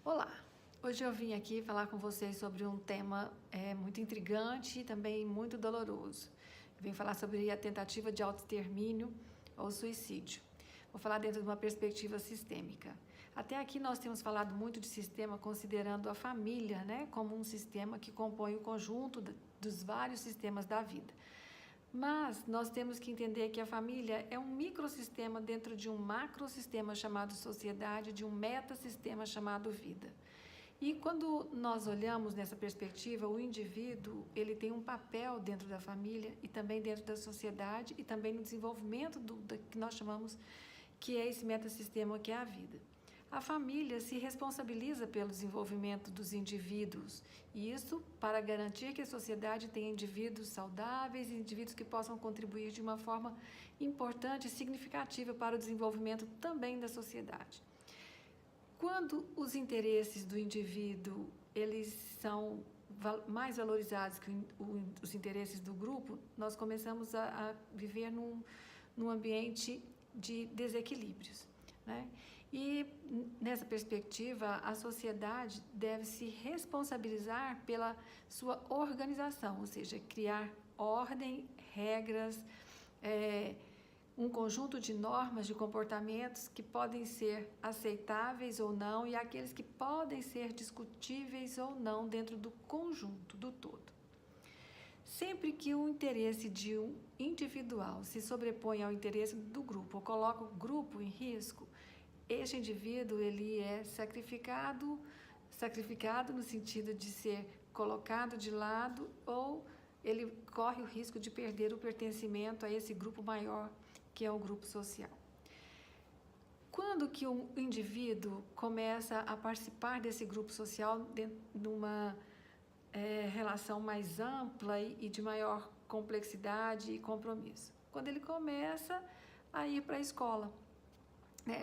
Olá! Hoje eu vim aqui falar com vocês sobre um tema muito intrigante e também muito doloroso. Eu vim falar sobre a tentativa de autoextermínio ou suicídio. Vou falar dentro de uma perspectiva sistêmica. Até aqui nós temos falado muito de sistema considerando a família, né, como um sistema que compõe o conjunto dos vários sistemas da vida. Mas nós temos que entender que a família é um microsistema dentro de um macrosistema chamado sociedade, de um metasistema chamado vida. E quando nós olhamos nessa perspectiva, o indivíduo ele tem um papel dentro da família e também dentro da sociedade e também no desenvolvimento do que nós chamamos que é esse metasistema que é a vida. A família se responsabiliza pelo desenvolvimento dos indivíduos, e isso para garantir que a sociedade tenha indivíduos saudáveis e indivíduos que possam contribuir de uma forma importante e significativa para o desenvolvimento também da sociedade. Quando os interesses do indivíduo eles são mais valorizados que os interesses do grupo, nós começamos a viver num ambiente de desequilíbrios, né? E nessa perspectiva, a sociedade deve se responsabilizar pela sua organização, ou seja, criar ordem, regras, um conjunto de normas de comportamentos que podem ser aceitáveis ou não e aqueles que podem ser discutíveis ou não dentro do conjunto, do todo. Sempre que o interesse de um individual se sobrepõe ao interesse do grupo ou coloca o grupo em risco, este indivíduo ele é sacrificado no sentido de ser colocado de lado ou ele corre o risco de perder o pertencimento a esse grupo maior que é o grupo social. Quando que um indivíduo começa a participar desse grupo social dentro de uma relação mais ampla e de maior complexidade e compromisso? Quando ele começa a ir para a escola.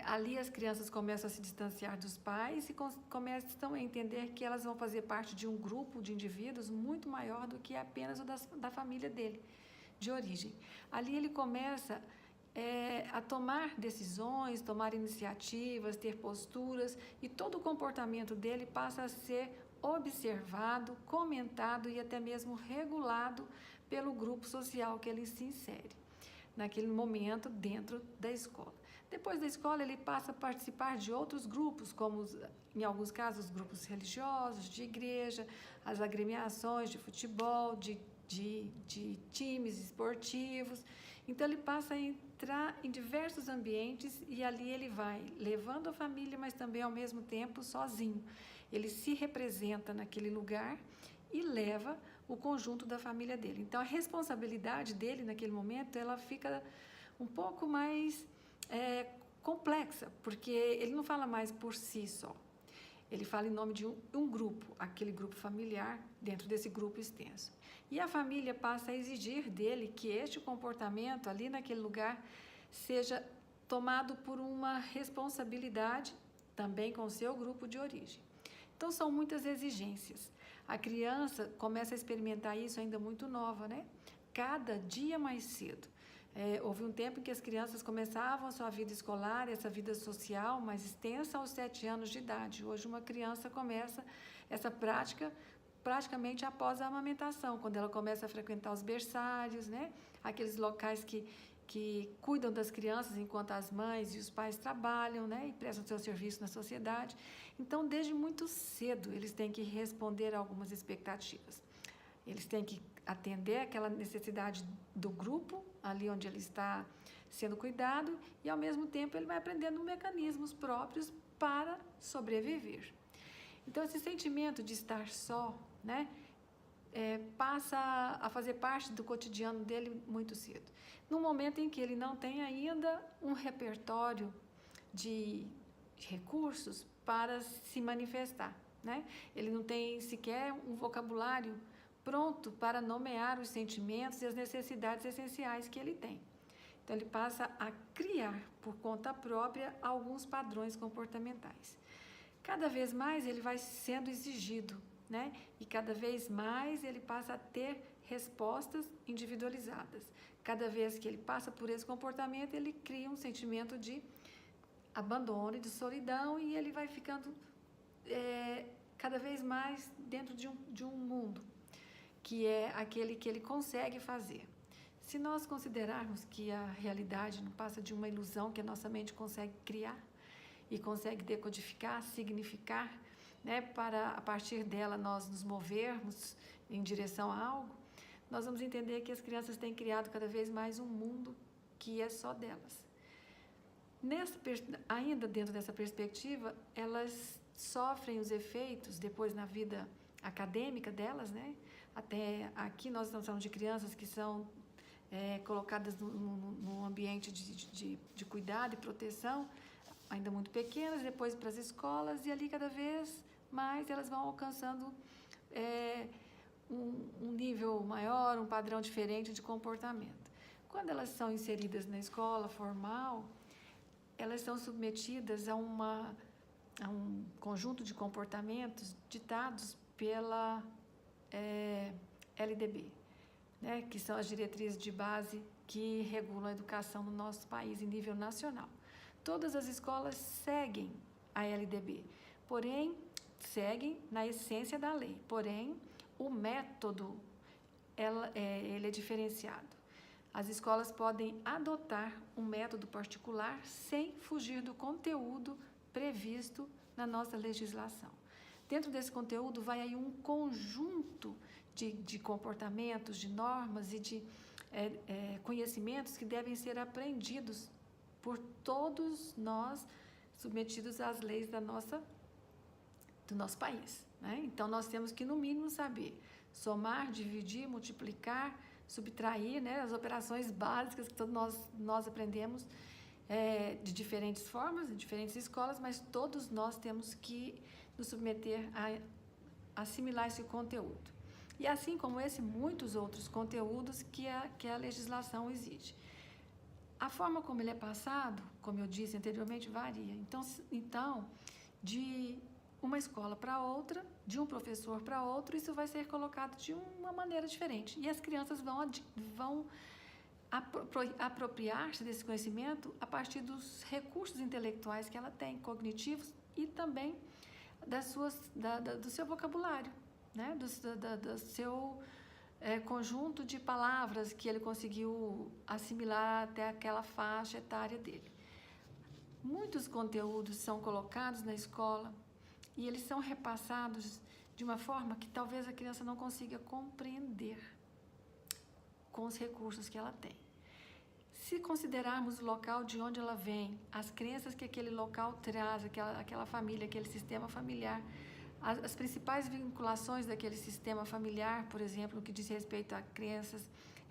Ali as crianças começam a se distanciar dos pais e começam a entender que elas vão fazer parte de um grupo de indivíduos muito maior do que apenas o da família dele, de origem. Ali ele começa a tomar decisões, tomar iniciativas, ter posturas e todo o comportamento dele passa a ser observado, comentado e até mesmo regulado pelo grupo social que ele se insere naquele momento dentro da escola. Depois da escola, ele passa a participar de outros grupos, como, em alguns casos, grupos religiosos, de igreja, as agremiações de futebol, de times esportivos. Então, ele passa a entrar em diversos ambientes e ali ele vai levando a família, mas também, ao mesmo tempo, sozinho. Ele se representa naquele lugar e leva o conjunto da família dele. Então, a responsabilidade dele, naquele momento, ela fica um pouco mais complexa, porque ele não fala mais por si só. Ele fala em nome de um grupo, aquele grupo familiar, dentro desse grupo extenso. E a família passa a exigir dele que este comportamento ali naquele lugar seja tomado por uma responsabilidade também com o seu grupo de origem. Então, são muitas exigências. A criança começa a experimentar isso ainda muito nova, né? Cada dia mais cedo. Houve um tempo em que as crianças começavam a sua vida escolar, essa vida social mais extensa aos 7 anos de idade. Hoje uma criança começa essa prática praticamente após a amamentação, quando ela começa a frequentar os berçários, né? Aqueles locais que cuidam das crianças enquanto as mães e os pais trabalham, né? E prestam seu serviço na sociedade. Então, desde muito cedo, eles têm que responder a algumas expectativas. Eles têm que atender aquela necessidade do grupo, ali onde ele está sendo cuidado, e ao mesmo tempo ele vai aprendendo mecanismos próprios para sobreviver. Então, esse sentimento de estar só, né, passa a fazer parte do cotidiano dele muito cedo. No momento em que ele não tem ainda um repertório de recursos para se manifestar, né? Ele não tem sequer um vocabulário pronto para nomear os sentimentos e as necessidades essenciais que ele tem. Então, ele passa a criar, por conta própria, alguns padrões comportamentais. Cada vez mais ele vai sendo exigido, né? E cada vez mais ele passa a ter respostas individualizadas. Cada vez que ele passa por esse comportamento, ele cria um sentimento de abandono e de solidão e ele vai ficando cada vez mais dentro de um mundo que é aquele que ele consegue fazer. Se nós considerarmos que a realidade não passa de uma ilusão que a nossa mente consegue criar e consegue decodificar, significar, né, para a partir dela nós nos movermos em direção a algo, nós vamos entender que as crianças têm criado cada vez mais um mundo que é só delas. Ainda dentro dessa perspectiva, elas sofrem os efeitos depois na vida acadêmica delas, né? Até aqui nós estamos falando de crianças que são colocadas num ambiente de cuidado e proteção, ainda muito pequenas, depois para as escolas, e ali cada vez mais elas vão alcançando um nível maior, um padrão diferente de comportamento. Quando elas são inseridas na escola formal, elas são submetidas a um conjunto de comportamentos ditados pela LDB, né, que são as diretrizes de base que regulam a educação no nosso país em nível nacional. Todas as escolas seguem a LDB, porém, seguem na essência da lei, porém, o método ele é diferenciado. As escolas podem adotar um método particular sem fugir do conteúdo previsto na nossa legislação. Dentro desse conteúdo vai aí um conjunto de comportamentos, de normas e de conhecimentos que devem ser aprendidos por todos nós submetidos às leis do nosso país, né? Então, nós temos que, no mínimo, saber somar, dividir, multiplicar, subtrair, né, as operações básicas que todos nós aprendemos de diferentes formas, em diferentes escolas, mas todos nós temos que nos submeter a assimilar esse conteúdo. E assim como esse, muitos outros conteúdos que a legislação exige. A forma como ele é passado, como eu disse anteriormente, varia. Então de uma escola para outra, de um professor para outro, isso vai ser colocado de uma maneira diferente. E as crianças vão apropriar-se desse conhecimento a partir dos recursos intelectuais que ela tem, cognitivos, e também do seu vocabulário, né? do seu conjunto de palavras que ele conseguiu assimilar até aquela faixa etária dele. Muitos conteúdos são colocados na escola e eles são repassados de uma forma que talvez a criança não consiga compreender com os recursos que ela tem. Se considerarmos o local de onde ela vem, as crenças que aquele local traz, aquela família, aquele sistema familiar, as principais vinculações daquele sistema familiar, por exemplo, no que diz respeito a crenças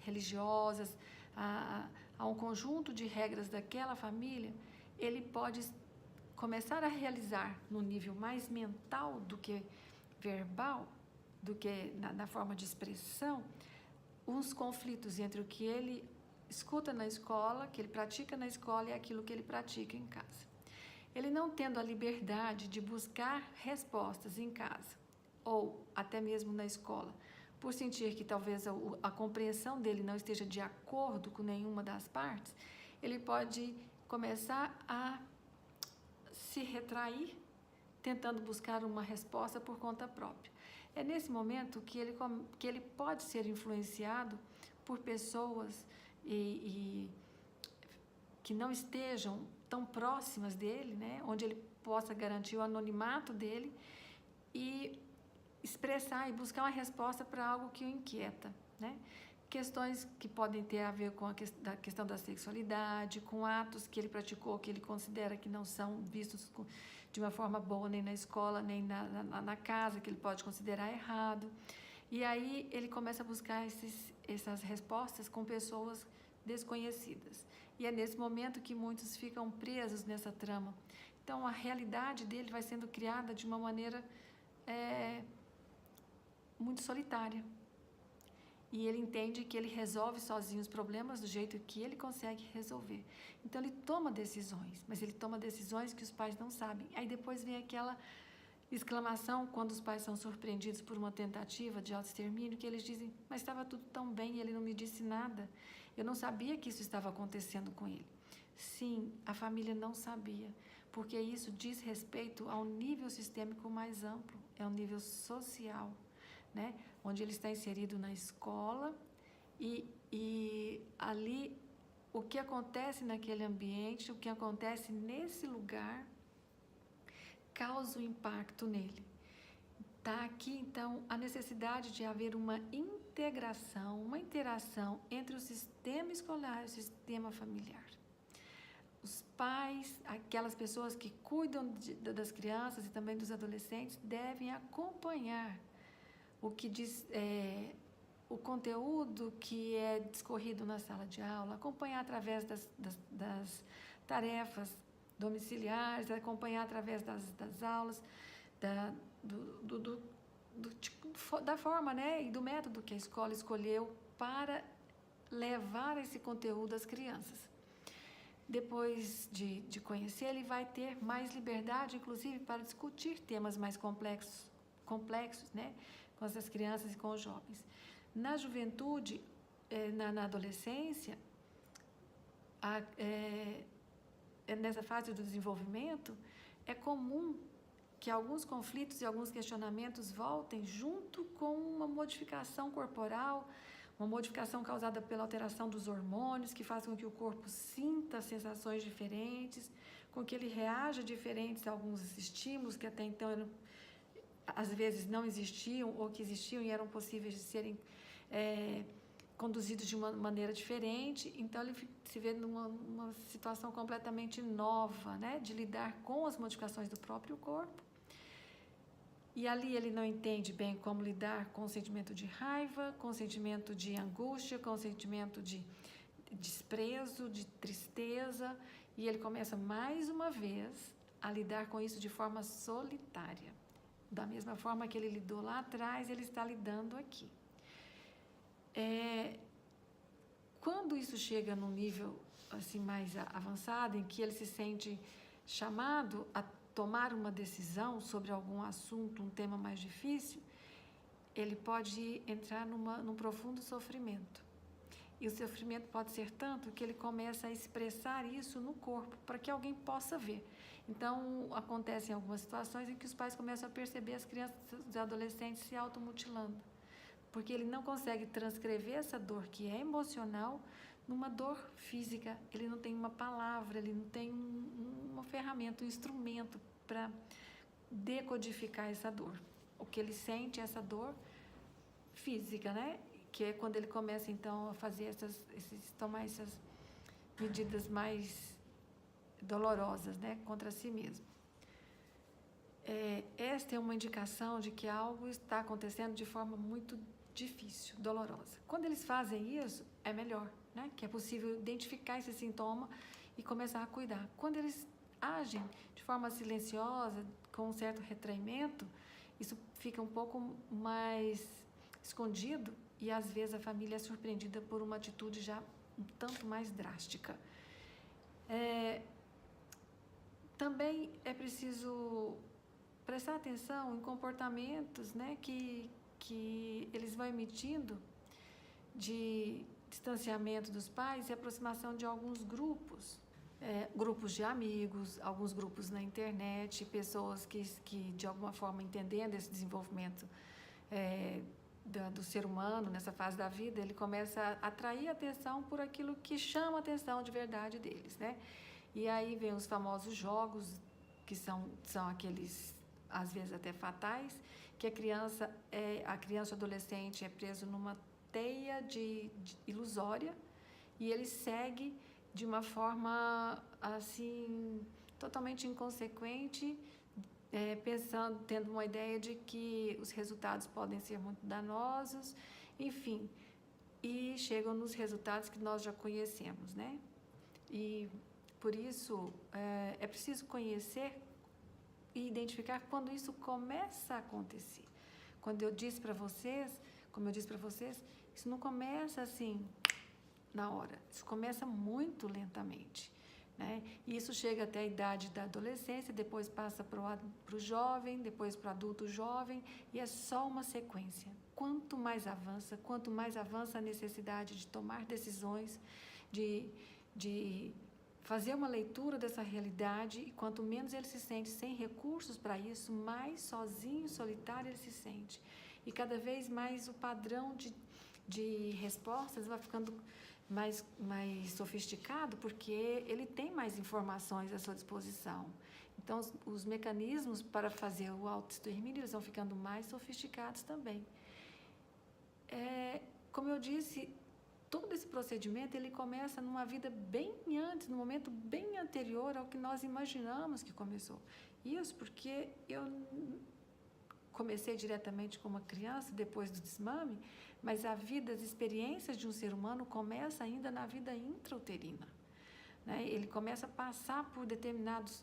religiosas, a um conjunto de regras daquela família, ele pode começar a realizar no nível mais mental do que verbal, do que na forma de expressão, uns conflitos entre o que ele escuta na escola, que ele pratica na escola e aquilo que ele pratica em casa. Ele não tendo a liberdade de buscar respostas em casa ou até mesmo na escola, por sentir que talvez a compreensão dele não esteja de acordo com nenhuma das partes, ele pode começar a se retrair, tentando buscar uma resposta por conta própria. É nesse momento que ele pode ser influenciado por pessoas que não estejam tão próximas dele, né, onde ele possa garantir o anonimato dele e expressar e buscar uma resposta para algo que o inquieta, né? Questões que podem ter a ver com a questão da sexualidade, com atos que ele praticou que ele considera que não são vistos de uma forma boa nem na escola, nem na casa, que ele pode considerar errado. E aí ele começa a buscar essas respostas com pessoas desconhecidas. E é nesse momento que muitos ficam presos nessa trama. Então, a realidade dele vai sendo criada de uma maneira muito solitária. E ele entende que ele resolve sozinho os problemas do jeito que ele consegue resolver. Então, ele toma decisões, mas ele toma decisões que os pais não sabem. Aí depois vem aquela exclamação quando os pais são surpreendidos por uma tentativa de autoextermínio, que eles dizem, mas estava tudo tão bem e ele não me disse nada. Eu não sabia que isso estava acontecendo com ele. Sim, a família não sabia, porque isso diz respeito ao nível sistêmico mais amplo, é um nível social, né? Onde ele está inserido na escola e ali o que acontece naquele ambiente, o que acontece nesse lugar, causa um impacto nele. Está aqui, então, a necessidade de haver uma integração, uma interação entre o sistema escolar e o sistema familiar. Os pais, aquelas pessoas que cuidam das crianças e também dos adolescentes, devem acompanhar o que diz, o conteúdo que é discorrido na sala de aula, acompanhar através das tarefas domiciliares, acompanhar através das aulas, da forma, né, e do método que a escola escolheu para levar esse conteúdo às crianças. Depois de conhecer, ele vai ter mais liberdade, inclusive, para discutir temas mais complexos, né, com as crianças e com os jovens. Na juventude, na adolescência, nessa fase do desenvolvimento, é comum que alguns conflitos e alguns questionamentos voltem junto com uma modificação corporal, uma modificação causada pela alteração dos hormônios, que faz com que o corpo sinta sensações diferentes, com que ele reaja diferentes a alguns estímulos que até então às vezes não existiam ou que existiam e eram possíveis de serem conduzidos de uma maneira diferente. Então ele se vê numa situação completamente nova, né, de lidar com as modificações do próprio corpo. E ali ele não entende bem como lidar com o sentimento de raiva, com o sentimento de angústia, com o sentimento de desprezo, de tristeza, e ele começa mais uma vez a lidar com isso de forma solitária. Da mesma forma que ele lidou lá atrás, ele está lidando aqui. Quando isso chega num nível assim, mais avançado, em que ele se sente chamado a tomar uma decisão sobre algum assunto, um tema mais difícil, ele pode entrar num profundo sofrimento. E o sofrimento pode ser tanto que ele começa a expressar isso no corpo, para que alguém possa ver. Então, acontecem algumas situações em que os pais começam a perceber as crianças e adolescentes se automutilando, porque ele não consegue transcrever essa dor que é emocional numa dor física. Ele não tem uma palavra, ele não tem uma ferramenta, um instrumento para decodificar essa dor. O que ele sente é essa dor física, né? Que é quando ele começa, então, a fazer tomar essas medidas mais dolorosas, né? Contra si mesmo. Esta é uma indicação de que algo está acontecendo de forma muito difícil, dolorosa. Quando eles fazem isso, é melhor, né? Que é possível identificar esse sintoma e começar a cuidar. Quando eles agem de forma silenciosa, com um certo retraimento, isso fica um pouco mais escondido e às vezes a família é surpreendida por uma atitude já um tanto mais drástica. Também é preciso prestar atenção em comportamentos, né, que eles vão emitindo de distanciamento dos pais e aproximação de alguns grupos, grupos de amigos, alguns grupos na internet, pessoas que de alguma forma entendendo esse desenvolvimento do ser humano nessa fase da vida, ele começa a atrair atenção por aquilo que chama a atenção de verdade deles, né? E aí vem os famosos jogos, que são aqueles, às vezes até fatais, que a criança e adolescente é preso numa teia de ilusória e ele segue de uma forma assim totalmente inconsequente, tendo uma ideia de que os resultados podem ser muito danosos, enfim, e chegam nos resultados que nós já conhecemos, né? E por isso é preciso conhecer e identificar quando isso começa a acontecer. Como eu disse para vocês, isso não começa assim na hora, isso começa muito lentamente, né? E isso chega até a idade da adolescência, depois passa para o jovem, depois para o adulto jovem, e é só uma sequência. Quanto mais avança a necessidade de tomar decisões, de fazer uma leitura dessa realidade, e quanto menos ele se sente sem recursos para isso, mais sozinho, solitário ele se sente. E cada vez mais o padrão de respostas vai ficando mais sofisticado, porque ele tem mais informações à sua disposição. Então, os mecanismos para fazer o autoextermínio, eles vão ficando mais sofisticados também. Como eu disse, todo esse procedimento, ele começa numa vida bem antes, num momento bem anterior ao que nós imaginamos que começou. Isso porque eu comecei diretamente como uma criança, depois do desmame, mas a vida, as experiências de um ser humano começa ainda na vida intrauterina, né? Ele começa a passar por determinadas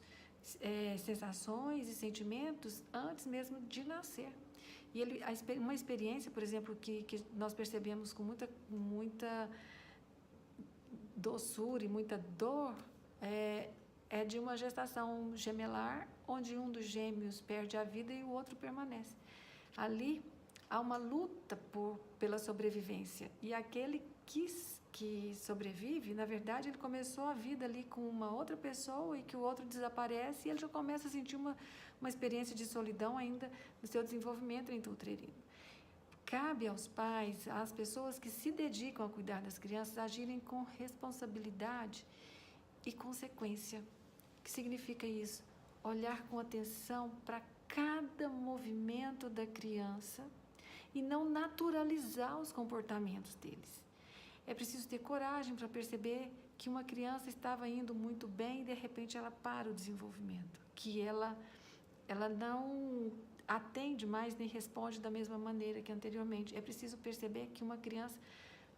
sensações e sentimentos antes mesmo de nascer. E uma experiência, por exemplo, que nós percebemos com muita doçura e muita dor, é de uma gestação gemelar, onde um dos gêmeos perde a vida e o outro permanece. Ali há uma luta pela sobrevivência. E aquele que sobrevive, na verdade, ele começou a vida ali com uma outra pessoa e que o outro desaparece e ele já começa a sentir uma experiência de solidão ainda no seu desenvolvimento intrauterino. Cabe aos pais, às pessoas que se dedicam a cuidar das crianças, agirem com responsabilidade e consequência. O que significa isso? Olhar com atenção para cada movimento da criança e não naturalizar os comportamentos deles. É preciso ter coragem para perceber que uma criança estava indo muito bem e de repente ela para o desenvolvimento, que ela não atende mais nem responde da mesma maneira que anteriormente. É preciso perceber que uma criança,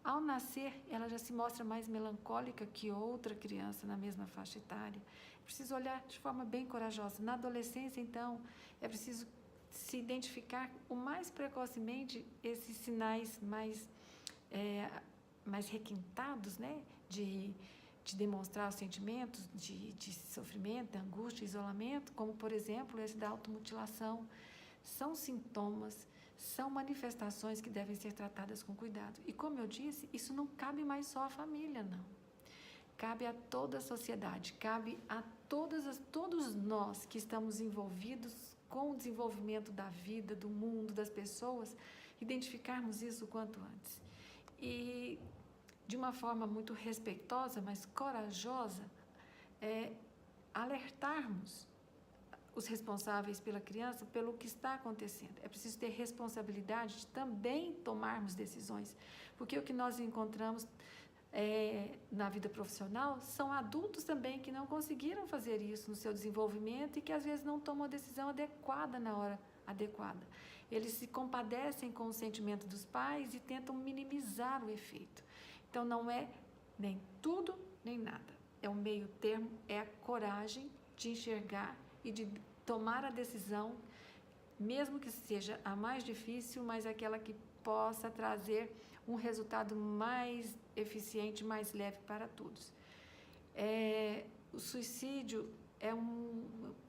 ao nascer, ela já se mostra mais melancólica que outra criança na mesma faixa etária. É preciso olhar de forma bem corajosa. Na adolescência, então, é preciso se identificar o mais precocemente esses sinais mais requintados, né? De demonstrar os sentimentos de sofrimento, de angústia, isolamento, como, por exemplo, esse da automutilação. São sintomas, são manifestações que devem ser tratadas com cuidado. E, como eu disse, isso não cabe mais só à família, não. Cabe a toda a sociedade, cabe a todos nós que estamos envolvidos com o desenvolvimento da vida, do mundo, das pessoas, identificarmos isso o quanto antes. E, de uma forma muito respeitosa, mas corajosa, alertarmos os responsáveis pela criança pelo que está acontecendo. É preciso ter responsabilidade de também tomarmos decisões, porque o que nós encontramos na vida profissional são adultos também que não conseguiram fazer isso no seu desenvolvimento e que às vezes não tomam a decisão adequada na hora adequada. Eles se compadecem com o sentimento dos pais e tentam minimizar o efeito. Então, não é nem tudo, nem nada. É um meio termo, é a coragem de enxergar e de tomar a decisão, mesmo que seja a mais difícil, mas aquela que possa trazer um resultado mais eficiente, mais leve para todos. O suicídio é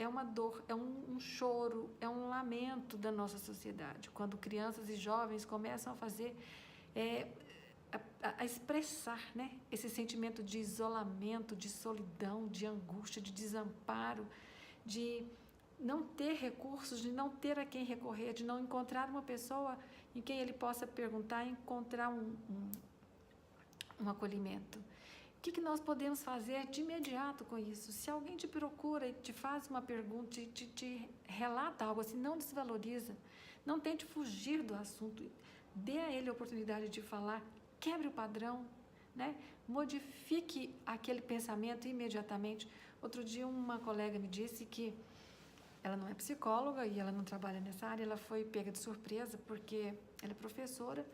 uma dor, é um choro, é um lamento da nossa sociedade. Quando crianças e jovens começam a fazer, a expressar, né, esse sentimento de isolamento, de solidão, de angústia, de desamparo, de não ter recursos, de não ter a quem recorrer, de não encontrar uma pessoa em quem ele possa perguntar e encontrar um acolhimento. O que nós podemos fazer de imediato com isso? Se alguém te procura e te faz uma pergunta, te relata algo assim, não desvaloriza, não tente fugir do assunto, dê a ele a oportunidade de falar, quebre o padrão, né? Modifique aquele pensamento imediatamente. Outro dia uma colega me disse que ela não é psicóloga e ela não trabalha nessa área, ela foi pega de surpresa porque ela é professora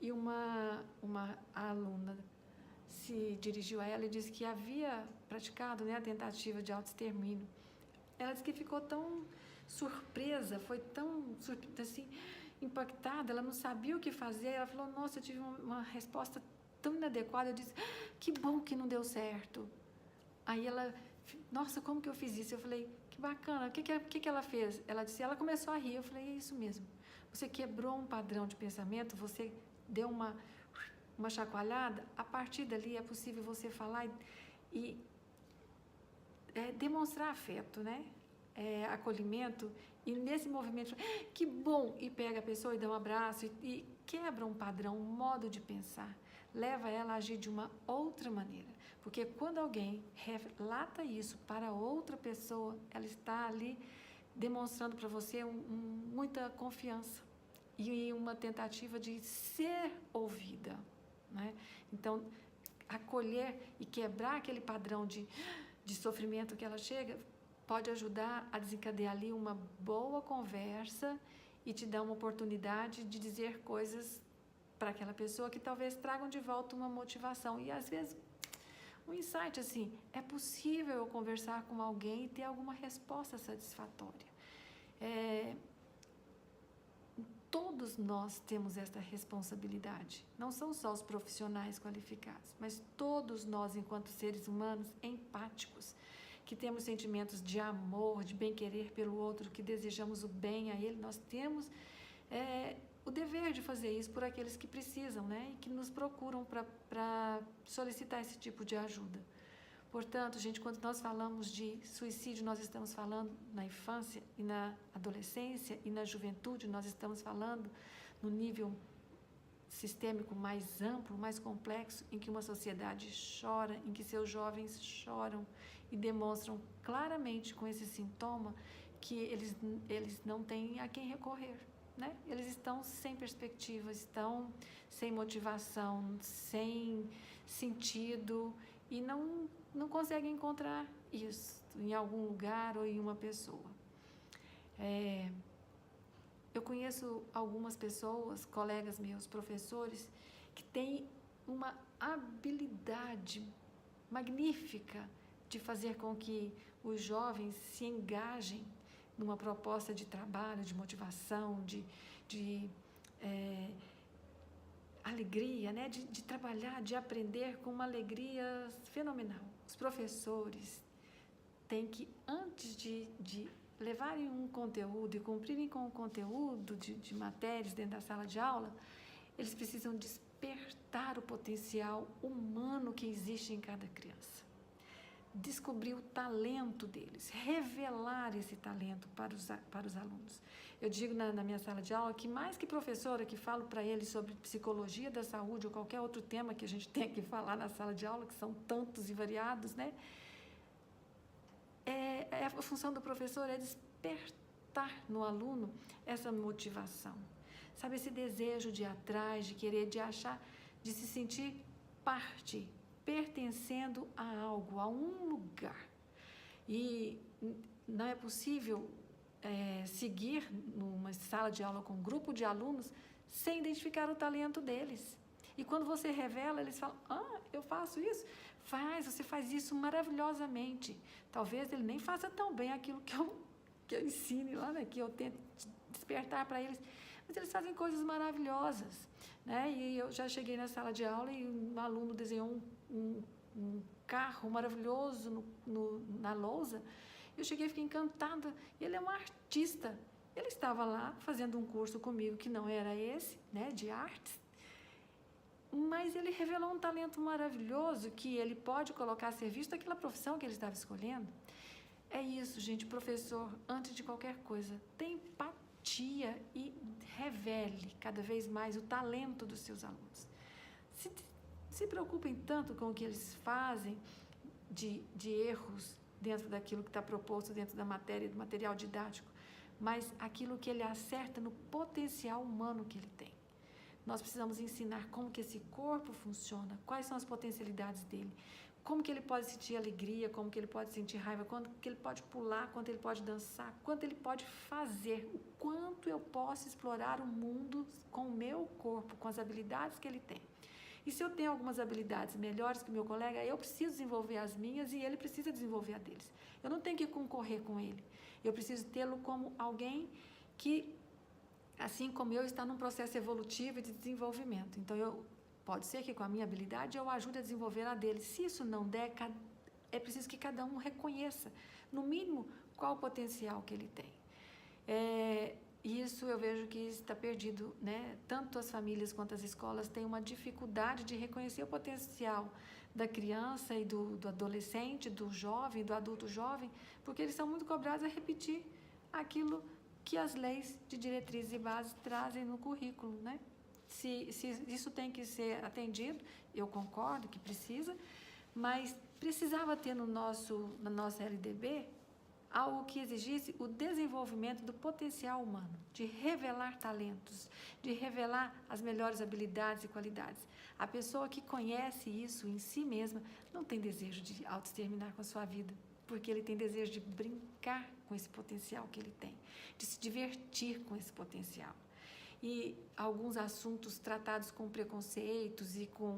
e uma aluna se dirigiu a ela e disse que havia praticado, né, a tentativa de autoextermínio. Ela disse que ficou tão surpresa, foi tão assim, impactada, ela não sabia o que fazer. Ela falou, nossa, eu tive uma resposta tão inadequada. Eu disse, que bom que não deu certo. Aí ela, nossa, como que eu fiz isso? Eu falei, que bacana, o que ela fez? Ela disse, ela começou a rir. Eu falei, é isso mesmo. Você quebrou um padrão de pensamento, você deu uma chacoalhada, a partir dali é possível você falar e demonstrar afeto, né? Acolhimento, e nesse movimento, que bom, e pega a pessoa e dá um abraço, e quebra um padrão, um modo de pensar, leva ela a agir de uma outra maneira, porque quando alguém relata isso para outra pessoa, ela está ali demonstrando para você muita confiança e uma tentativa de ser ouvida, né? Então, acolher e quebrar aquele padrão de sofrimento que ela chega, pode ajudar a desencadear ali uma boa conversa e te dar uma oportunidade de dizer coisas para aquela pessoa que talvez tragam de volta uma motivação. E às vezes um insight assim, é possível eu conversar com alguém e ter alguma resposta satisfatória. Todos nós temos esta responsabilidade, não são só os profissionais qualificados, mas todos nós, enquanto seres humanos empáticos, que temos sentimentos de amor, de bem-querer pelo outro, que desejamos o bem a ele, nós temos o dever de fazer isso por aqueles que precisam, né? E que nos procuram para solicitar esse tipo de ajuda. Portanto, gente, quando nós falamos de suicídio, nós estamos falando na infância e na adolescência e na juventude, nós estamos falando no nível sistêmico mais amplo, mais complexo, em que uma sociedade chora, em que seus jovens choram e demonstram claramente com esse sintoma que eles não têm a quem recorrer, né? Eles estão sem perspectiva, estão sem motivação, sem sentido e não conseguem encontrar isso em algum lugar ou em uma pessoa. Eu conheço algumas pessoas, colegas meus, professores, que têm uma habilidade magnífica de fazer com que os jovens se engajem numa proposta de trabalho, de motivação, de alegria, né? De trabalhar, de aprender com uma alegria fenomenal. Os professores têm que, antes de levarem um conteúdo e cumprirem com o conteúdo de matérias dentro da sala de aula, eles precisam despertar o potencial humano que existe em cada criança. Descobrir o talento deles, revelar esse talento para os alunos. Eu digo na minha sala de aula que mais que professora que falo para eles sobre psicologia da saúde ou qualquer outro tema que a gente tem que falar na sala de aula, que são tantos e variados, né? A função do professor é despertar no aluno essa motivação, sabe, esse desejo de ir atrás, de querer, de achar, de se sentir parte, pertencendo a algo, a um lugar. E não é possível seguir numa sala de aula com um grupo de alunos sem identificar o talento deles. E quando você revela, eles falam, eu faço isso? Você faz isso maravilhosamente. Talvez ele nem faça tão bem aquilo que eu ensine lá, né? Que eu tento despertar para eles. Mas eles fazem coisas maravilosas, né? E eu já cheguei na sala de aula e um aluno desenhou um carro maravilhoso na lousa. Eu cheguei e fiquei encantada. Ele é um artista. Ele estava lá fazendo um curso comigo que não era esse, né? De artes. Mas ele revelou um talento maravilhoso que ele pode colocar a serviço daquela profissão que ele estava escolhendo. É isso, gente. Professor, antes de qualquer coisa, tenha empatia e revele cada vez mais o talento dos seus alunos. Se preocupem tanto com o que eles fazem de erros dentro daquilo que está proposto dentro da matéria, do material didático, mas aquilo que ele acerta no potencial humano que ele tem. Nós precisamos ensinar como que esse corpo funciona, quais são as potencialidades dele, como que ele pode sentir alegria, como que ele pode sentir raiva, quanto que ele pode pular, quanto ele pode dançar, quanto ele pode fazer, o quanto eu posso explorar o mundo com o meu corpo, com as habilidades que ele tem. E se eu tenho algumas habilidades melhores que o meu colega, eu preciso desenvolver as minhas e ele precisa desenvolver a deles. Eu não tenho que concorrer com ele, eu preciso tê-lo como alguém que, assim como eu, está num processo evolutivo e de desenvolvimento. Então, pode ser que com a minha habilidade eu ajude a desenvolver a dele. Se isso não der, é preciso que cada um reconheça, no mínimo, qual o potencial que ele tem. E isso eu vejo que está perdido, né? Tanto as famílias quanto as escolas têm uma dificuldade de reconhecer o potencial da criança e do adolescente, do jovem, do adulto jovem, porque eles são muito cobrados a repetir aquilo que as leis de diretrizes e bases trazem no currículo, né? Se isso tem que ser atendido, eu concordo que precisa, mas precisava ter na nossa LDB algo que exigisse o desenvolvimento do potencial humano, de revelar talentos, de revelar as melhores habilidades e qualidades. A pessoa que conhece isso em si mesma não tem desejo de autoexterminar com a sua vida, porque ele tem desejo de brincar com esse potencial que ele tem, de se divertir com esse potencial. E alguns assuntos tratados com preconceitos e com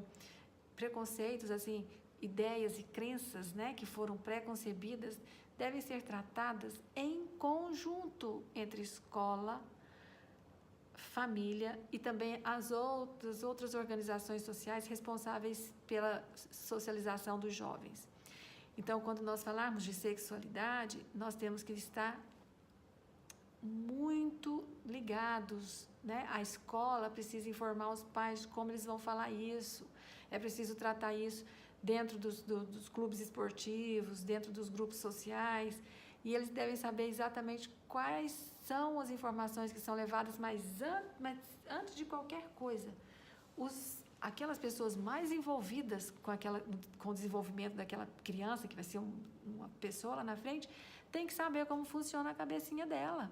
preconceitos, assim, ideias e crenças, né, que foram pré-concebidas, devem ser tratadas em conjunto entre escola, família e também as outras organizações sociais responsáveis pela socialização dos jovens. Então, quando nós falarmos de sexualidade, nós temos que estar muito ligados, né? A escola precisa informar os pais de como eles vão falar isso. É preciso tratar isso dentro dos clubes esportivos, dentro dos grupos sociais, e eles devem saber exatamente quais são as informações que são levadas, mas antes de qualquer coisa, aquelas pessoas mais envolvidas com o desenvolvimento daquela criança, que vai ser uma pessoa lá na frente, tem que saber como funciona a cabecinha dela,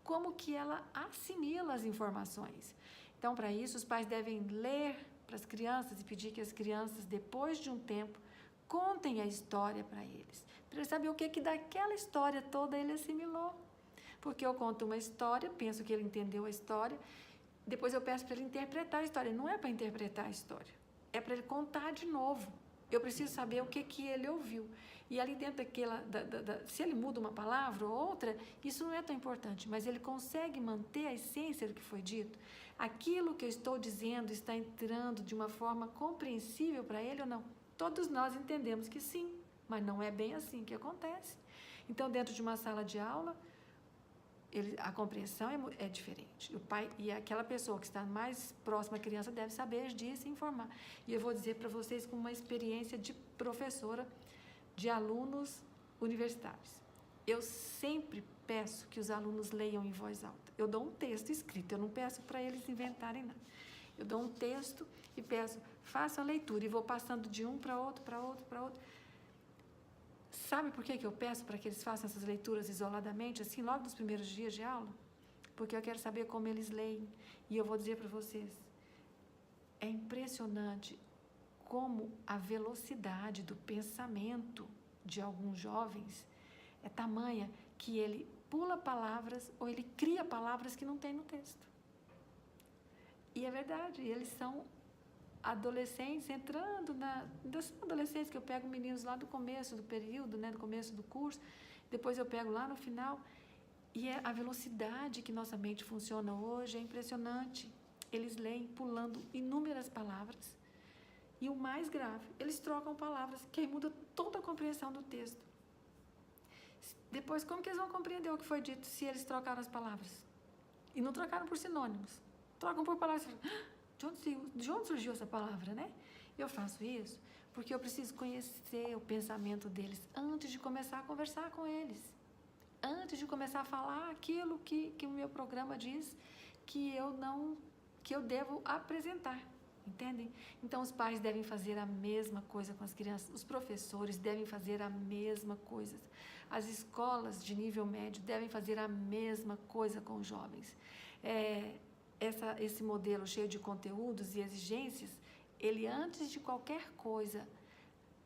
como que ela assimila as informações. Então, para isso, os pais devem ler para as crianças e pedir que as crianças, depois de um tempo, contem a história para eles saber o que daquela história toda ele assimilou. Porque eu conto uma história, penso que ele entendeu a história, depois eu peço para ele interpretar a história. Não é para interpretar a história, é para ele contar de novo. Eu preciso saber o que ele ouviu. E ali dentro daquela, se ele muda uma palavra ou outra, isso não é tão importante, mas ele consegue manter a essência do que foi dito. Aquilo que eu estou dizendo está entrando de uma forma compreensível para ele ou não? Todos nós entendemos que sim, mas não é bem assim que acontece. Então, dentro de uma sala de aula, a compreensão é diferente. O pai e aquela pessoa que está mais próxima à criança deve saber disso e informar. E eu vou dizer para vocês com uma experiência de professora de alunos universitários. Eu sempre peço que os alunos leiam em voz alta. Eu dou um texto escrito, eu não peço para eles inventarem nada. Eu dou um texto e peço, façam a leitura, e vou passando de um para outro, para outro, para outro. Sabe por que eu peço para que eles façam essas leituras isoladamente, assim, logo nos primeiros dias de aula? Porque eu quero saber como eles leem. E eu vou dizer para vocês, é impressionante como a velocidade do pensamento de alguns jovens é tamanha que ele pula palavras ou ele cria palavras que não tem no texto. E é verdade, eles são adolescentes entrando adolescentes que eu pego meninos lá do começo do período, né, do começo do curso, depois eu pego lá no final, e a velocidade que nossa mente funciona hoje é impressionante. Eles leem pulando inúmeras palavras, e o mais grave, eles trocam palavras, que aí muda toda a compreensão do texto. Depois, como que eles vão compreender o que foi dito se eles trocaram as palavras? E não trocaram por sinônimos, trocam por palavras. De onde surgiu essa palavra, né? Eu faço isso porque eu preciso conhecer o pensamento deles antes de começar a conversar com eles. Antes de começar a falar aquilo que o meu programa diz que eu devo apresentar. Entendem? Então, os pais devem fazer a mesma coisa com as crianças, os professores devem fazer a mesma coisa, as escolas de nível médio devem fazer a mesma coisa com os jovens. Esse modelo cheio de conteúdos e exigências, ele, antes de qualquer coisa,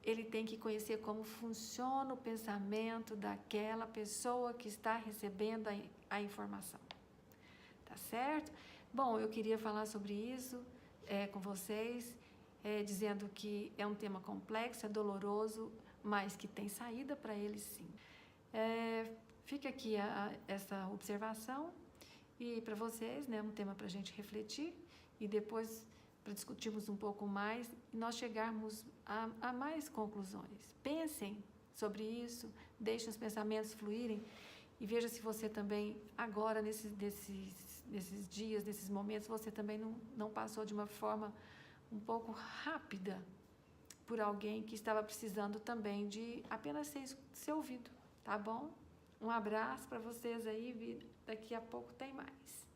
ele tem que conhecer como funciona o pensamento daquela pessoa que está recebendo a informação. Tá certo? Bom, eu queria falar sobre isso com vocês, dizendo que é um tema complexo, é doloroso, mas que tem saída para ele sim. Fica aqui essa observação e para vocês, né, um tema para a gente refletir e depois para discutirmos um pouco mais e nós chegarmos a mais conclusões. Pensem sobre isso, deixem os pensamentos fluírem E veja se você também, agora, nesses dias, nesses momentos, você também não passou de uma forma um pouco rápida por alguém que estava precisando também de apenas ser ouvido, tá bom? Um abraço para vocês aí, daqui a pouco tem mais.